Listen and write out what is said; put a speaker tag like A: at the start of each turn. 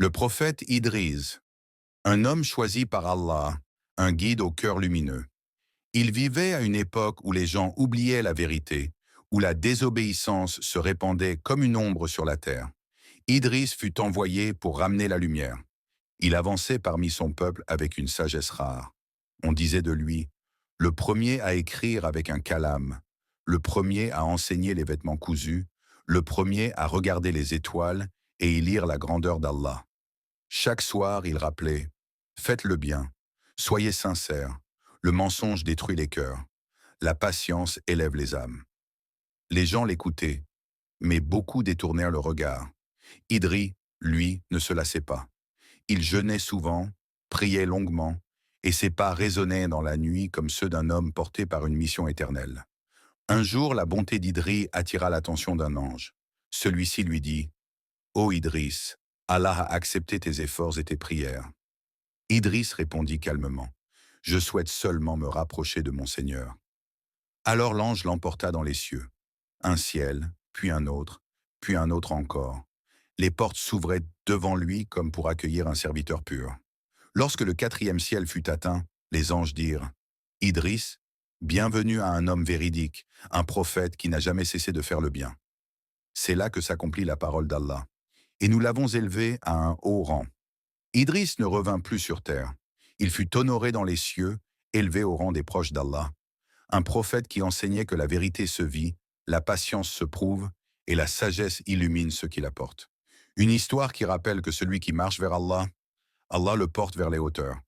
A: Le prophète Idris, un homme choisi par Allah, un guide au cœur lumineux. Il vivait à une époque où les gens oubliaient la vérité, où la désobéissance se répandait comme une ombre sur la terre. Idris fut envoyé pour ramener la lumière. Il avançait parmi son peuple avec une sagesse rare. On disait de lui, le premier à écrire avec un calame, le premier à enseigner les vêtements cousus, le premier à regarder les étoiles et y lire la grandeur d'Allah. Chaque soir, il rappelait, faites le bien, soyez sincères, le mensonge détruit les cœurs, la patience élève les âmes. Les gens l'écoutaient, mais beaucoup détournèrent le regard. Idris, lui, ne se lassait pas. Il jeûnait souvent, priait longuement, et ses pas résonnaient dans la nuit comme ceux d'un homme porté par une mission éternelle. Un jour, la bonté d'Idris attira l'attention d'un ange. Celui-ci lui dit, « Ô Idris, Allah a accepté tes efforts et tes prières. » Idris répondit calmement, « Je souhaite seulement me rapprocher de mon Seigneur. » Alors l'ange l'emporta dans les cieux. Un ciel, puis un autre encore. Les portes s'ouvraient devant lui comme pour accueillir un serviteur pur. Lorsque le quatrième ciel fut atteint, les anges dirent, « Idris, bienvenue à un homme véridique, un prophète qui n'a jamais cessé de faire le bien. » C'est là que s'accomplit la parole d'Allah. Et nous l'avons élevé à un haut rang. Idris ne revint plus sur terre. Il fut honoré dans les cieux, élevé au rang des proches d'Allah. Un prophète qui enseignait que la vérité se vit, la patience se prouve et la sagesse illumine ceux qui la portent. Une histoire qui rappelle que celui qui marche vers Allah, Allah le porte vers les hauteurs.